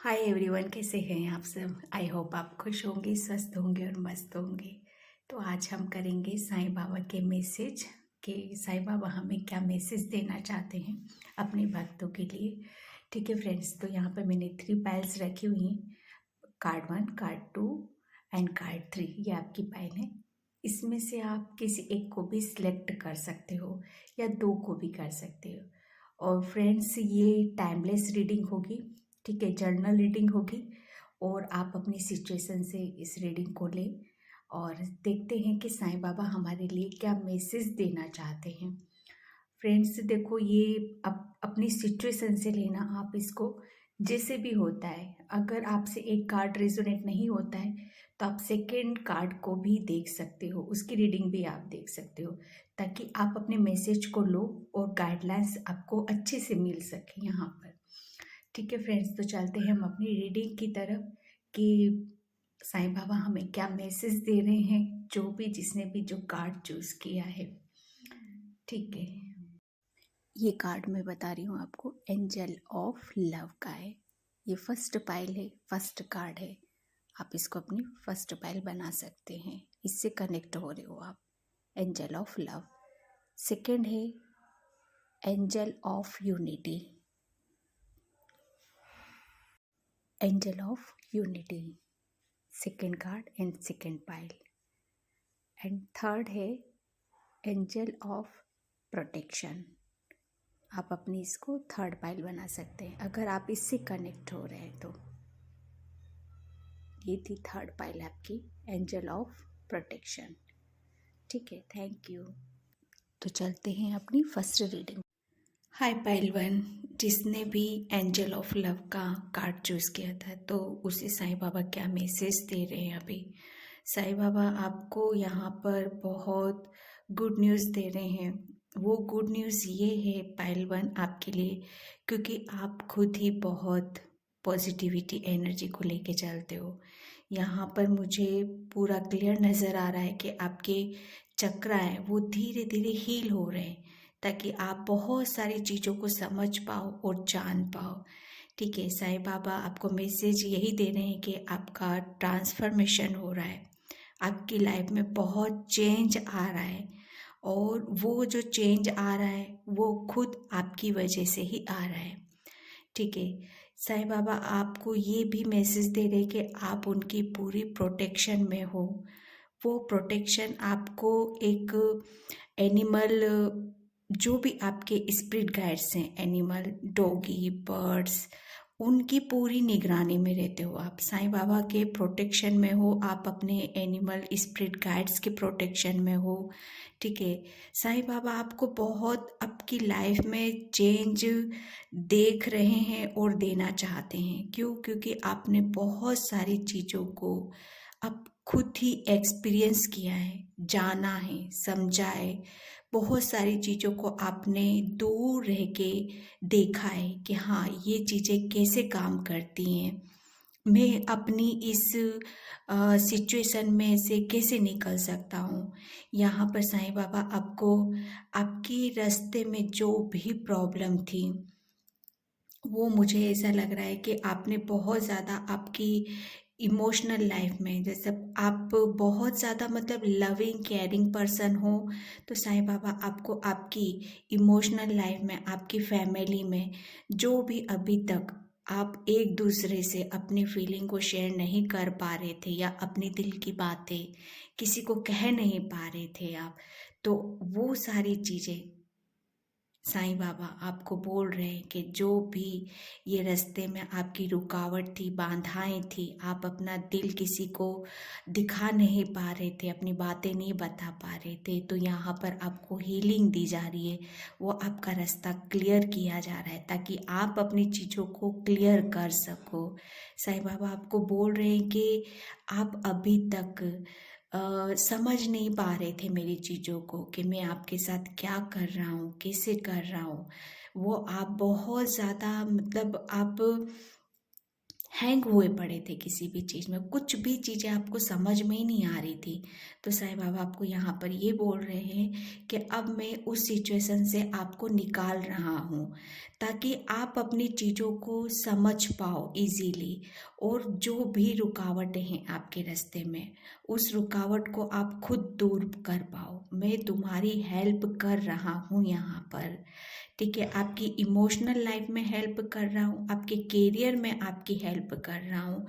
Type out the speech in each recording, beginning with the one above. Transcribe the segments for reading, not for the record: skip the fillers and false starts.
Hi everyone, कैसे हैं आप सब। आई होप आप खुश होंगे, स्वस्थ होंगे और मस्त होंगे। तो आज हम करेंगे साईं बाबा के मैसेज कि साईं बाबा हमें क्या मैसेज देना चाहते हैं अपने भक्तों के लिए। ठीक है फ्रेंड्स, तो यहाँ पर मैंने 3 पाइल्स रखी हुई हैं। कार्ड 1, कार्ड 2 एंड कार्ड 3, ये आपकी पाइल है। इसमें से आप किसी एक को भी सिलेक्ट कर सकते हो या 2 को भी कर सकते हो। और फ्रेंड्स, ये टाइमलेस रीडिंग होगी। ठीक है, जर्नल रीडिंग होगी और आप अपनी सिचुएशन से इस रीडिंग को लें और देखते हैं कि साईं बाबा हमारे लिए क्या मैसेज देना चाहते हैं। फ्रेंड्स देखो, ये अपनी सिचुएशन से लेना, आप इसको जैसे भी होता है। अगर आपसे एक कार्ड रेजोनेट नहीं होता है तो आप सेकेंड कार्ड को भी देख सकते हो, उसकी रीडिंग भी आप देख सकते हो, ताकि आप अपने मैसेज को लो और गाइडलाइंस आपको अच्छे से मिल सके यहाँ पर। ठीक है फ्रेंड्स, तो चलते हैं हम अपनी रीडिंग की तरफ कि साईं बाबा हमें क्या मैसेज दे रहे हैं, जो भी जिसने भी जो कार्ड चूज किया है। ठीक है, ये कार्ड मैं बता रही हूँ आपको, एंजल ऑफ लव का है। ये फर्स्ट पाइल है, फर्स्ट कार्ड है। आप इसको अपनी फर्स्ट पाइल बना सकते हैं, इससे कनेक्ट हो रहे हो आप। Angel of love. सेकंड है angel of unity, angel of unity, second card and second pile. And third है एंजल ऑफ प्रोटेक्शन। आप अपनी इसको थर्ड पाइल बना सकते हैं अगर आप इससे कनेक्ट हो रहे हैं तो। ये थी थर्ड पाइल आपकी, एंजल ऑफ प्रोटेक्शन। ठीक है, थैंक यू। तो चलते हैं अपनी फर्स्ट रीडिंग। हाय पाइल 1, जिसने भी एंजल ऑफ लव का कार्ड चूज किया था, तो उसे साईं बाबा क्या मैसेज दे रहे हैं अभी। साईं बाबा आपको यहाँ पर बहुत गुड न्यूज़ दे रहे हैं। वो गुड न्यूज़ ये है पाइल 1 आपके लिए, क्योंकि आप खुद ही बहुत पॉजिटिविटी एनर्जी को लेके चलते हो। यहाँ पर मुझे पूरा क्लियर नज़र आ रहा है कि आपके चक्र हैं वो धीरे धीरे हील हो रहे हैं, ताकि आप बहुत सारी चीज़ों को समझ पाओ और जान पाओ। ठीक है, साईं बाबा आपको मैसेज यही दे रहे हैं कि आपका ट्रांसफॉर्मेशन हो रहा है, आपकी लाइफ में बहुत चेंज आ रहा है, और वो जो चेंज आ रहा है वो खुद आपकी वजह से ही आ रहा है। ठीक है, साईं बाबा आपको ये भी मैसेज दे रहे हैं कि आप उनकी पूरी प्रोटेक्शन में हो। वो प्रोटेक्शन आपको एक एनिमल, जो भी आपके स्पिरिट गाइड्स हैं, एनिमल, डॉगी, बर्ड्स, उनकी पूरी निगरानी में रहते हो आप। साईं बाबा के प्रोटेक्शन में हो, आप अपने एनिमल स्पिरिट गाइड्स के प्रोटेक्शन में हो। ठीक है, साईं बाबा आपको बहुत आपकी लाइफ में चेंज देख रहे हैं और देना चाहते हैं। क्यों? क्योंकि आपने बहुत सारी चीज़ों को अब खुद ही एक्सपीरियंस किया है, जाना है, समझा है। बहुत सारी चीज़ों को आपने दूर रह के देखा है कि हाँ, ये चीज़ें कैसे काम करती हैं, मैं अपनी इस सिचुएशन में से कैसे निकल सकता हूँ। यहाँ पर साईं बाबा आपको आपकी रास्ते में जो भी प्रॉब्लम थी, वो मुझे ऐसा लग रहा है कि आपने बहुत ज़्यादा आपकी इमोशनल लाइफ में, जैसे आप बहुत ज़्यादा मतलब लविंग केयरिंग पर्सन हो, तो साईं बाबा आपको आपकी इमोशनल लाइफ में, आपकी फैमिली में जो भी अभी तक आप एक दूसरे से अपनी फीलिंग को शेयर नहीं कर पा रहे थे, या अपनी दिल की बातें किसी को कह नहीं पा रहे थे आप, तो वो सारी चीज़ें साईं बाबा आपको बोल रहे हैं कि जो भी ये रास्ते में आपकी रुकावट थी, बाधाएं थी, आप अपना दिल किसी को दिखा नहीं पा रहे थे, अपनी बातें नहीं बता पा रहे थे, तो यहाँ पर आपको हीलिंग दी जा रही है। वो आपका रास्ता क्लियर किया जा रहा है, ताकि आप अपनी चीज़ों को क्लियर कर सको। साईं बाबा आपको बोल रहे हैं कि आप अभी तक समझ नहीं पा रहे थे मेरी चीज़ों को, कि मैं आपके साथ क्या कर रहा हूँ, कैसे कर रहा हूँ। वो आप बहुत ज़्यादा मतलब आप हैंग हुए पड़े थे किसी भी चीज़ में, कुछ भी चीज़ें आपको समझ में ही नहीं आ रही थी। तो साईं बाबा आपको यहाँ पर ये बोल रहे हैं कि अब मैं उस सिचुएशन से आपको निकाल रहा हूँ, ताकि आप अपनी चीज़ों को समझ पाओ इजीली, और जो भी रुकावटें हैं आपके रास्ते में, उस रुकावट को आप खुद दूर कर पाओ। मैं तुम्हारी हेल्प कर रहा हूँ यहाँ पर, ठीक है। आपकी इमोशनल लाइफ में हेल्प कर रहा हूँ, आपके करियर में आपकी हेल्प कर रहा हूँ।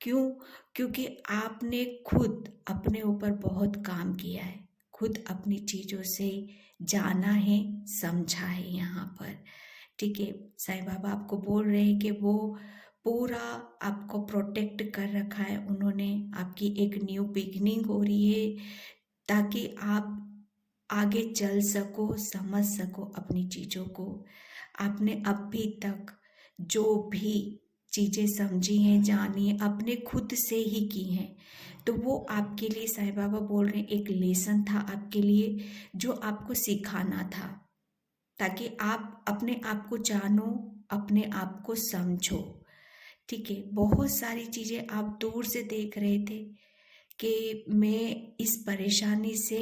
क्यों? क्योंकि आपने खुद अपने ऊपर बहुत काम किया है, खुद अपनी चीज़ों से जाना है, समझा है यहाँ पर, ठीक है। साईं बाबा आपको बोल रहे हैं कि वो पूरा आपको प्रोटेक्ट कर रखा है उन्होंने। आपकी एक न्यू बिगनिंग हो रही है, ताकि आप आगे चल सको, समझ सको अपनी चीज़ों को। आपने अभी तक जो भी चीज़ें समझी हैं, जानी हैं, अपने खुद से ही की हैं, तो वो आपके लिए साईं बाबा बोल रहे हैं एक लेसन था आपके लिए, जो आपको सिखाना था, ताकि आप अपने आप को जानो, अपने आप को समझो, ठीक है। बहुत सारी चीज़ें आप दूर से देख रहे थे कि मैं इस परेशानी से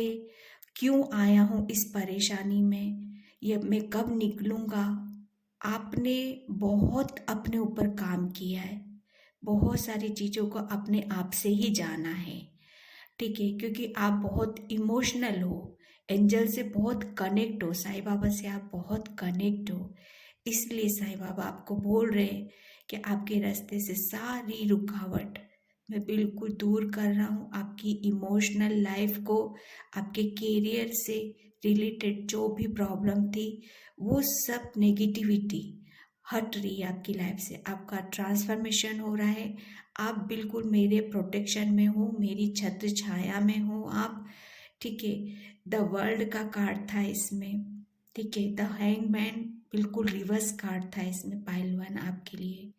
क्यों आया हूँ, इस परेशानी में ये मैं कब निकलूँगा। आपने बहुत अपने ऊपर काम किया है, बहुत सारी चीज़ों को अपने आप से ही जाना है, ठीक है। क्योंकि आप बहुत इमोशनल हो, एंजल से बहुत कनेक्ट हो, साईं बाबा से आप बहुत कनेक्ट हो, इसलिए साईं बाबा आपको बोल रहे हैं कि आपके रास्ते से सारी रुकावट मैं बिल्कुल दूर कर रहा हूँ। आपकी इमोशनल लाइफ को, आपके करियर से रिलेटेड जो भी प्रॉब्लम थी, वो सब नेगेटिविटी हट रही है आपकी लाइफ से। आपका ट्रांसफॉर्मेशन हो रहा है, आप बिल्कुल मेरे प्रोटेक्शन में हो, मेरी छत्र छाया में हो आप, ठीक है। द वर्ल्ड का कार्ड था इसमें, ठीक है। द हैंगमैन बिल्कुल रिवर्स कार्ड था इसमें, पाइल 1 आपके लिए।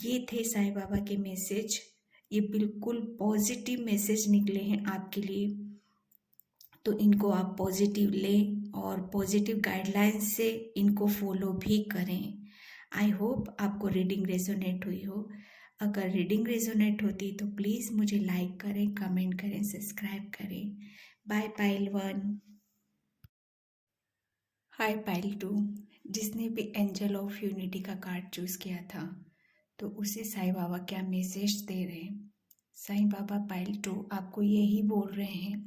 ये थे साईं बाबा के मैसेज, ये बिल्कुल पॉजिटिव मैसेज निकले हैं आपके लिए, तो इनको आप पॉजिटिव लें और पॉजिटिव गाइडलाइंस से इनको फॉलो भी करें। आई होप आपको रीडिंग रेजोनेट हुई हो। अगर रीडिंग रेजोनेट होती तो प्लीज़ मुझे लाइक करें, कमेंट करें, सब्सक्राइब करें। Bye pile 1। Hi pile 2। जिसने भी एंजल ऑफ यूनिटी का कार्ड चूज़ किया था, तो उसे साईं बाबा क्या मैसेज दे रहे हैं। साईं बाबा पाइल 2 आपको यही बोल रहे हैं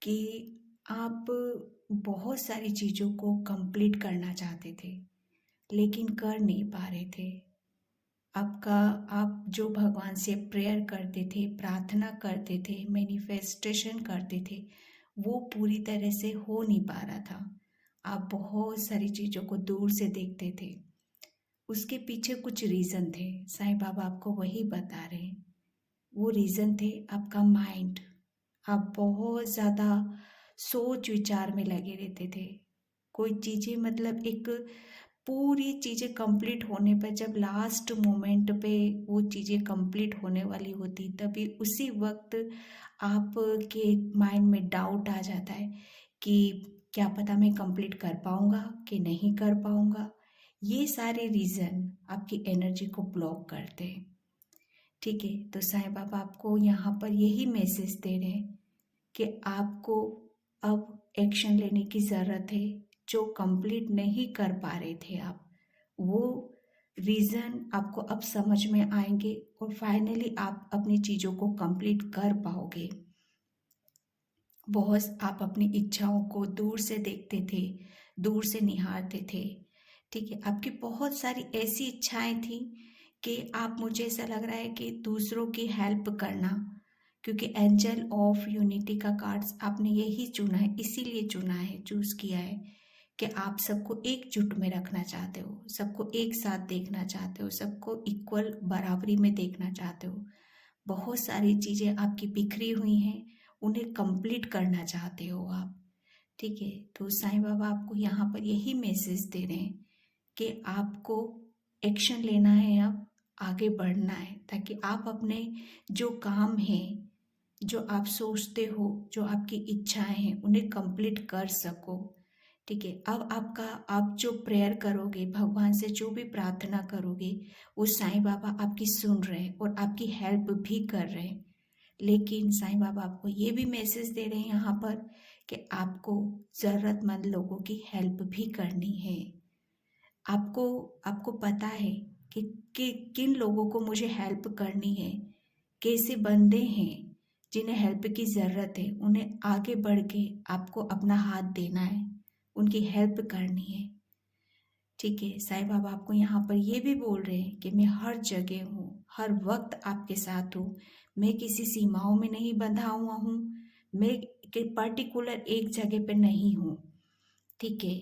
कि आप बहुत सारी चीज़ों को कंप्लीट करना चाहते थे, लेकिन कर नहीं पा रहे थे। आपका आप जो भगवान से प्रेयर करते थे, प्रार्थना करते थे, मैनिफेस्टेशन करते थे, वो पूरी तरह से हो नहीं पा रहा था। आप बहुत सारी चीज़ों को दूर से देखते थे, उसके पीछे कुछ रीज़न थे। साईं बाबा आपको वही बता रहे हैं। वो रीज़न थे आपका माइंड। आप बहुत ज़्यादा सोच विचार में लगे रहते थे। कोई चीज़ें मतलब एक पूरी चीज़ें कंप्लीट होने पर, जब लास्ट मोमेंट पे वो चीज़ें कंप्लीट होने वाली होती, तभी उसी वक्त आपके माइंड में डाउट आ जाता है कि क्या पता मैं कंप्लीट कर पाऊँगा कि नहीं कर पाऊँगा। ये सारे रीज़न आपकी एनर्जी को ब्लॉक करते हैं, ठीक है। तो साईं बाबा आपको यहाँ पर यही मैसेज दे रहे हैं कि आपको अब एक्शन लेने की ज़रूरत है। जो कंप्लीट नहीं कर पा रहे थे आप, वो रीज़न आपको अब समझ में आएंगे, और फाइनली आप अपनी चीज़ों को कंप्लीट कर पाओगे। बहुत आप अपनी इच्छाओं को दूर से देखते थे, दूर से निहारते थे, ठीक है। आपकी बहुत सारी ऐसी इच्छाएं थी कि आप, मुझे ऐसा लग रहा है कि दूसरों की हेल्प करना, क्योंकि एंजल ऑफ यूनिटी का कार्ड्स आपने यही चुना है, इसीलिए चुना है, चूज़ किया है कि आप सबको एकजुट में रखना चाहते हो, सबको एक साथ देखना चाहते हो, सबको इक्वल बराबरी में देखना चाहते हो। बहुत सारी चीज़ें आपकी बिखरी हुई हैं, उन्हें कंप्लीट करना चाहते हो आप, ठीक है। तो साईं बाबा आपको यहाँ पर यही मैसेज दे रहे हैं कि आपको एक्शन लेना है, अब आगे बढ़ना है, ताकि आप अपने जो काम हैं, जो आप सोचते हो, जो आपकी इच्छाएं हैं, उन्हें कंप्लीट कर सको, ठीक है। अब आप जो प्रेयर करोगे, भगवान से जो भी प्रार्थना करोगे, वो साईं बाबा आपकी सुन रहे हैं और आपकी हेल्प भी कर रहे हैं। लेकिन साईं बाबा आपको ये भी मैसेज दे रहे हैं यहाँ पर कि आपको ज़रूरतमंद लोगों की हेल्प भी करनी है। आपको आपको पता है कि किन लोगों को मुझे हेल्प करनी है, कैसे बंदे हैं जिन्हें हेल्प की ज़रूरत है, उन्हें आगे बढ़ के आपको अपना हाथ देना है, उनकी हेल्प करनी है। ठीक है, साईं बाबा आपको यहाँ पर ये भी बोल रहे हैं कि मैं हर जगह हूँ, हर वक्त आपके साथ हूँ। मैं किसी सीमाओं में नहीं बंधा हुआ हूँ, मैं कि पर्टिकुलर एक जगह पे नहीं हूँ। ठीक है,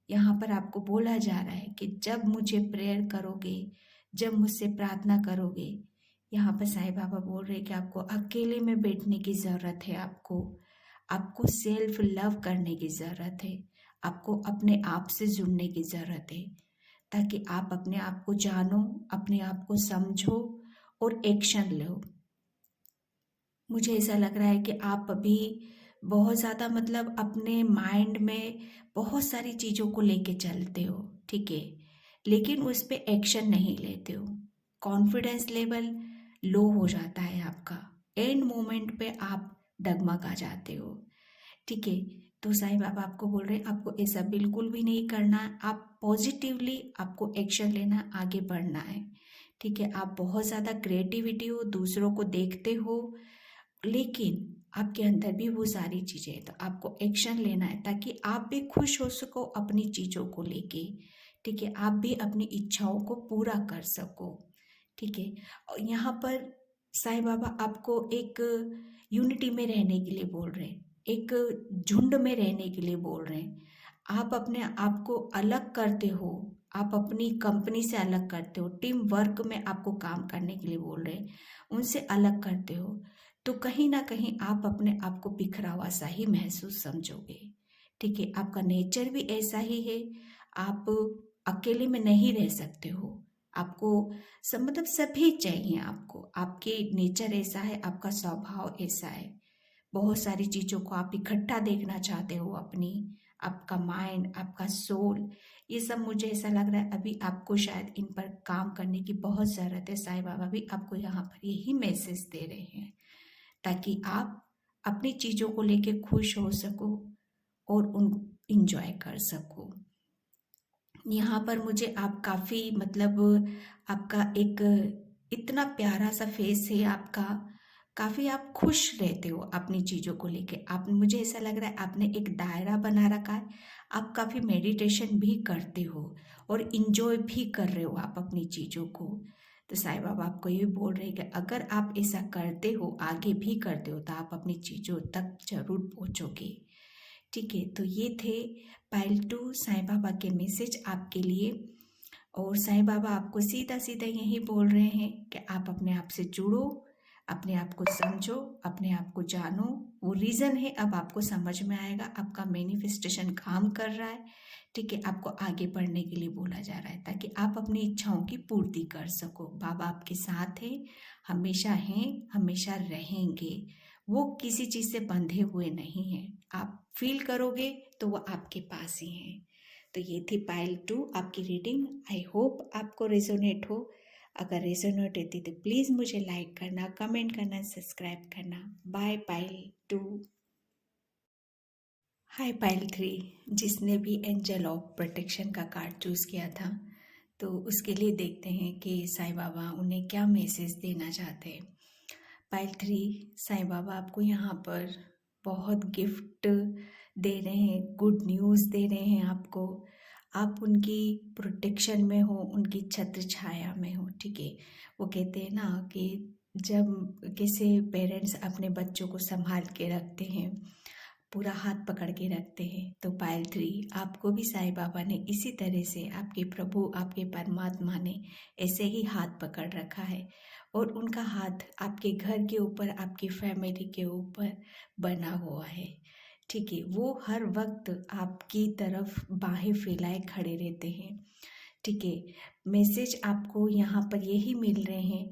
यहाँ पर आपको बोला जा रहा है कि जब मुझे प्रेयर करोगे, जब मुझसे प्रार्थना करोगे, यहाँ पर साईं बाबा बोल रहे हैं कि आपको अकेले में बैठने की ज़रूरत है। आपको सेल्फ लव करने की ज़रूरत है। आपको अपने आप से जुड़ने की ज़रूरत है, ताकि आप अपने आप को जानो, अपने आप को समझो और एक्शन लो। मुझे ऐसा लग रहा है कि आप अभी बहुत ज़्यादा मतलब अपने माइंड में बहुत सारी चीज़ों को लेके चलते हो, ठीक है, लेकिन उस पे एक्शन नहीं लेते हो। कॉन्फिडेंस लेवल लो हो जाता है आपका, एंड मोमेंट पे आप डगमगा जाते हो। ठीक है, तो साईं बाबा आपको बोल रहे हैं आपको ऐसा बिल्कुल भी नहीं करना है। आप पॉजिटिवली आपको एक्शन लेना, आगे बढ़ना है। ठीक है, आप बहुत ज़्यादा क्रिएटिविटी हो, दूसरों को देखते हो, लेकिन आपके अंदर भी वो सारी चीज़ें हैं, तो आपको एक्शन लेना है ताकि आप भी खुश हो सको अपनी चीज़ों को लेके। ठीक है, आप भी अपनी इच्छाओं को पूरा कर सको। ठीक है, और यहाँ पर साईं बाबा आपको एक यूनिटी में रहने के लिए बोल रहे हैं, एक झुंड में रहने के लिए बोल रहे हैं। आप अपने आप को अलग करते हो, आप अपनी कंपनी से अलग करते हो, टीम वर्क में आपको काम करने के लिए बोल रहे हैं, उनसे अलग करते हो, तो कहीं ना कहीं आप अपने आप को बिखरा हुआ सा ही महसूस समझोगे। ठीक है, आपका नेचर भी ऐसा ही है, आप अकेले में नहीं रह सकते हो। आपको सब मतलब सभी चाहिए आपको, आपके नेचर ऐसा है, आपका स्वभाव ऐसा है। बहुत सारी चीज़ों को आप इकट्ठा देखना चाहते हो अपनी, आपका माइंड, आपका सोल, ये सब मुझे ऐसा लग रहा है अभी आपको शायद इन पर काम करने की बहुत ज़रूरत है। साईं बाबा भी आपको यहाँ पर यही मैसेज दे रहे हैं, ताकि आप अपनी चीज़ों को लेके खुश हो सको और उन इंजॉय कर सको। यहाँ पर मुझे आप काफ़ी मतलब आपका एक इतना प्यारा सा फेस है आपका, काफ़ी आप खुश रहते हो अपनी चीज़ों को लेके। आप, मुझे ऐसा लग रहा है आपने एक दायरा बना रखा है, आप काफ़ी मेडिटेशन भी करते हो और इन्जॉय भी कर रहे हो आप अपनी चीज़ों को। तो साईं बाबा आपको ये बोल रहे हैं कि अगर आप ऐसा करते हो, आगे भी करते हो, तो आप अपनी चीज़ों तक जरूर पहुँचोगे। ठीक है, तो ये थे पायल 2 साईं बाबा के मैसेज आपके लिए। और साईं बाबा आपको सीधा सीधा यही बोल रहे हैं कि आप अपने आप से जुड़ो, अपने आप को समझो, अपने आप को जानो। वो रीज़न है, अब आपको समझ में आएगा, आपका मैनिफेस्टेशन काम कर रहा है। ठीक है, आपको आगे बढ़ने के लिए बोला जा रहा है ताकि आप अपनी इच्छाओं की पूर्ति कर सको। बाबा आपके साथ हैं, हमेशा हैं, हमेशा रहेंगे। वो किसी चीज़ से बंधे हुए नहीं हैं, आप फील करोगे तो वो आपके पास ही हैं। तो ये थी पायल 2 आपकी रीडिंग। आई होप आपको रेजोनेट हो। अगर रेजोनेट होती तो प्लीज़ मुझे लाइक करना, कमेंट करना, सब्सक्राइब करना। बाय पायल 2। हाय पायल 3, जिसने भी एंजल ऑफ प्रोटेक्शन का कार्ड चूज़ किया था, तो उसके लिए देखते हैं कि साईं बाबा उन्हें क्या मैसेज देना चाहते हैं। पायल 3, साईं बाबा आपको यहाँ पर बहुत गिफ्ट दे रहे हैं, गुड न्यूज़ दे रहे हैं आपको। आप उनकी प्रोटेक्शन में हो, उनकी छत्र छाया में हो। ठीक है, वो कहते हैं ना कि जब किसी पेरेंट्स अपने बच्चों को संभाल के रखते हैं, पूरा हाथ पकड़ के रखते हैं, तो पायल 3 आपको भी साईं बाबा ने इसी तरह से, आपके प्रभु, आपके परमात्मा ने ऐसे ही हाथ पकड़ रखा है। और उनका हाथ आपके घर के ऊपर, आपकी फैमिली के ऊपर बना हुआ है। ठीक है, वो हर वक्त आपकी तरफ बाहें फैलाए खड़े रहते हैं। ठीक है, मैसेज आपको यहाँ पर यही मिल रहे हैं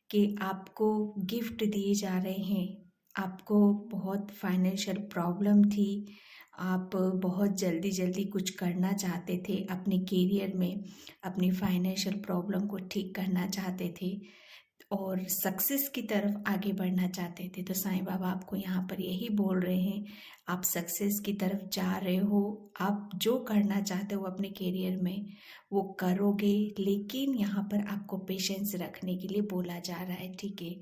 कि आपको गिफ्ट दिए जा रहे हैं। आपको बहुत फाइनेंशियल प्रॉब्लम थी, आप बहुत जल्दी जल्दी कुछ करना चाहते थे अपने करियर में, अपनी फाइनेंशियल प्रॉब्लम को ठीक करना चाहते थे और सक्सेस की तरफ आगे बढ़ना चाहते थे। तो साईं बाबा आपको यहाँ पर यही बोल रहे हैं, आप सक्सेस की तरफ जा रहे हो, आप जो करना चाहते हो अपने करियर में वो करोगे, लेकिन यहाँ पर आपको पेशेंस रखने के लिए बोला जा रहा है। ठीक है,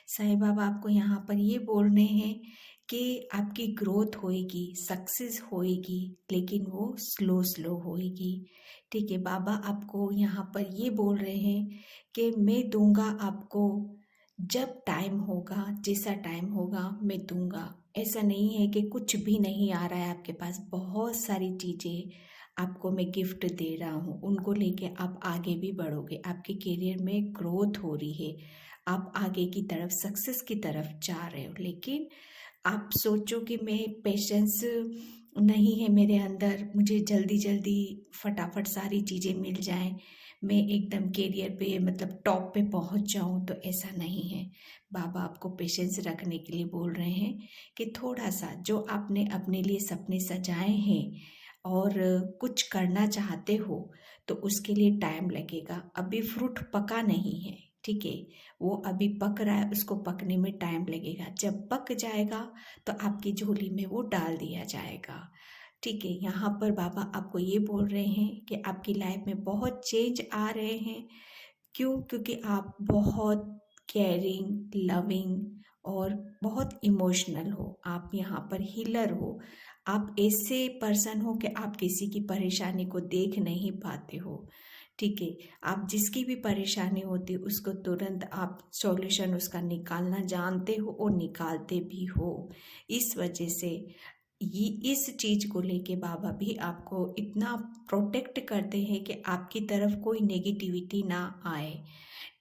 साईं बाबा आपको यहाँ पर ये बोल रहे हैं कि आपकी ग्रोथ होएगी, सक्सेस होएगी, लेकिन वो स्लो स्लो होएगी। ठीक है, बाबा आपको यहाँ पर ये बोल रहे हैं कि मैं दूंगा आपको, जब टाइम होगा, जैसा टाइम होगा मैं दूंगा। ऐसा नहीं है कि कुछ भी नहीं आ रहा है आपके पास, बहुत सारी चीज़ें आपको मैं गिफ्ट दे रहा हूँ, उनको लेके आप आगे भी बढ़ोगे, आपके करियर में ग्रोथ हो रही है, आप आगे की तरफ सक्सेस की तरफ जा रहे हो। लेकिन आप सोचो कि मैं पेशेंस नहीं है मेरे अंदर, मुझे जल्दी जल्दी फटाफट सारी चीज़ें मिल जाएं, मैं एकदम करियर पे मतलब टॉप पे पहुंच जाऊं, तो ऐसा नहीं है। बाबा आपको पेशेंस रखने के लिए बोल रहे हैं कि थोड़ा सा जो आपने अपने लिए सपने सजाए हैं और कुछ करना चाहते हो, तो उसके लिए टाइम लगेगा, अभी फ्रूट पका नहीं है। ठीक है, वो अभी पक रहा है, उसको पकने में टाइम लगेगा, जब पक जाएगा तो आपकी झोली में वो डाल दिया जाएगा। ठीक है, यहाँ पर बाबा आपको ये बोल रहे हैं कि आपकी लाइफ में बहुत चेंज आ रहे हैं। क्यों? क्योंकि आप बहुत केयरिंग, लविंग और बहुत इमोशनल हो, आप यहाँ पर हीलर हो, आप ऐसे पर्सन हो कि आप किसी की परेशानी को देख नहीं पाते हो। ठीक है, आप जिसकी भी परेशानी होती है उसको तुरंत आप सॉल्यूशन उसका निकालना जानते हो और निकालते भी हो। इस वजह से ये इस चीज़ को लेके बाबा भी आपको इतना प्रोटेक्ट करते हैं कि आपकी तरफ कोई नेगेटिविटी ना आए।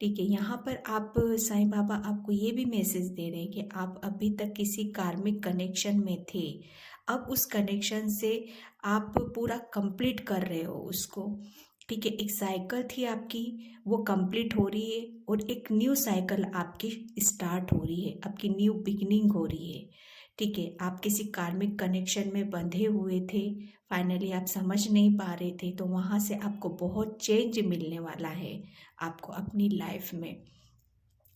ठीक है, यहाँ पर आप साईं बाबा आपको ये भी मैसेज दे रहे हैं कि आप अभी तक किसी कार्मिक कनेक्शन में थे, अब उस कनेक्शन से आप पूरा कंप्लीट कर रहे हो उसको। ठीक है, एक साइकिल थी आपकी, वो कंप्लीट हो रही है और एक न्यू साइकिल आपकी स्टार्ट हो रही है, आपकी न्यू बिगिनिंग हो रही है। ठीक है, आप किसी कार्मिक कनेक्शन में बंधे हुए थे, फाइनली आप समझ नहीं पा रहे थे, तो वहाँ से आपको बहुत चेंज मिलने वाला है। आपको अपनी लाइफ में,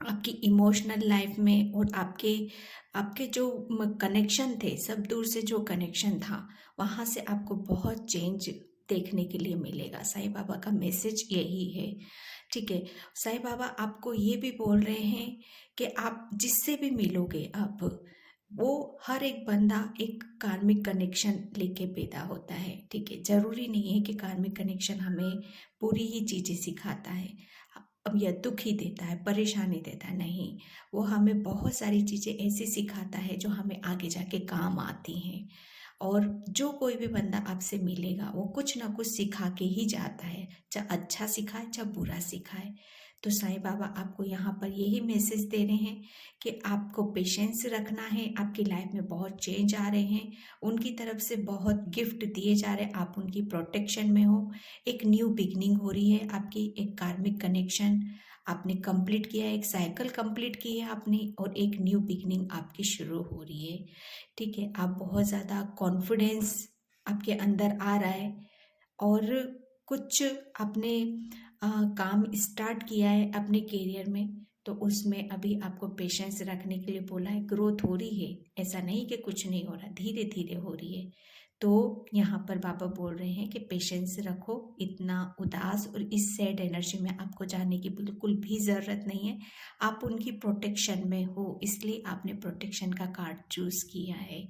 आपकी इमोशनल लाइफ में और आपके आपके जो कनेक्शन थे, सब दूर से जो कनेक्शन था, वहाँ से आपको बहुत चेंज देखने के लिए मिलेगा। साईं बाबा का मैसेज यही है। ठीक है, साईं बाबा आपको ये भी बोल रहे हैं कि आप जिससे भी मिलोगे, आप वो हर एक बंदा एक कार्मिक कनेक्शन लेके पैदा होता है। ठीक है, जरूरी नहीं है कि कार्मिक कनेक्शन हमें पूरी ही चीज़ें सिखाता है, अब यह दुख ही देता है, परेशानी देता है, नहीं, वो हमें बहुत सारी चीज़ें ऐसी सिखाता है जो हमें आगे जाके काम आती हैं। और जो कोई भी बंदा आपसे मिलेगा वो कुछ ना कुछ सिखा के ही जाता है, चाहे अच्छा सिखाए चाहे बुरा सिखाए। तो साईं बाबा आपको यहाँ पर यही मैसेज दे रहे हैं कि आपको पेशेंस रखना है, आपकी लाइफ में बहुत चेंज आ रहे हैं, उनकी तरफ से बहुत गिफ्ट दिए जा रहे हैं, आप उनकी प्रोटेक्शन में हो, एक न्यू बिगनिंग हो रही है आपकी, एक कार्मिक कनेक्शन आपने कंप्लीट किया है, एक साइकिल कंप्लीट की है आपने, और एक न्यू बिगनिंग आपकी शुरू हो रही है। ठीक है, आप बहुत ज़्यादा कॉन्फिडेंस आपके अंदर आ रहा है और कुछ आपने काम स्टार्ट किया है अपने करियर में, तो उसमें अभी आपको पेशेंस रखने के लिए बोला है, ग्रोथ हो रही है, ऐसा नहीं कि कुछ नहीं हो रहा, धीरे धीरे हो रही है। तो यहाँ पर बाबा बोल रहे हैं कि पेशेंस रखो, इतना उदास और इस सैड एनर्जी में आपको जाने की बिल्कुल भी ज़रूरत नहीं है, आप उनकी प्रोटेक्शन में हो, इसलिए आपने प्रोटेक्शन का कार्ड चूज़ किया है।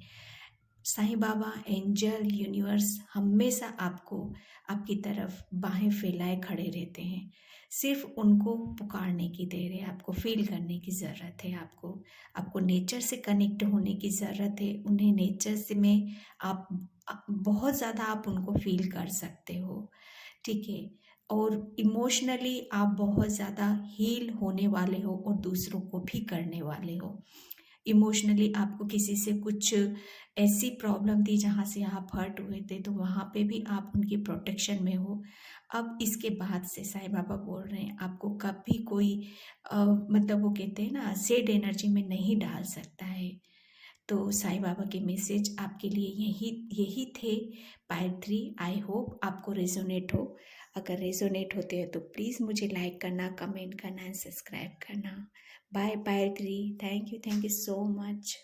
साईं बाबा, एंजल, यूनिवर्स हमेशा आपको आपकी तरफ बाहें फैलाए खड़े रहते हैं, सिर्फ उनको पुकारने की देर है, आपको फील करने की ज़रूरत है, आपको नेचर से कनेक्ट होने की ज़रूरत है, उन्हें नेचर से में आप बहुत ज़्यादा आप उनको फील कर सकते हो। ठीक है, और इमोशनली आप बहुत ज़्यादा हील होने वाले हो और दूसरों को भी करने वाले हो। इमोशनली आपको किसी से कुछ ऐसी प्रॉब्लम थी जहाँ से आप हर्ट हुए थे, तो वहाँ पे भी आप उनकी प्रोटेक्शन में हो। अब इसके बाद से साईं बाबा बोल रहे हैं आपको कभी कोई मतलब वो कहते हैं ना, सैड एनर्जी में नहीं डाल सकता है। तो साईं बाबा के मैसेज आपके लिए यही थे पार्ट 3। आई होप आपको रेजोनेट हो। अगर रेजोनेट होते हैं तो प्लीज़ मुझे लाइक करना, कमेंट करना एंड सब्सक्राइब करना। By part 3। Thank you so much.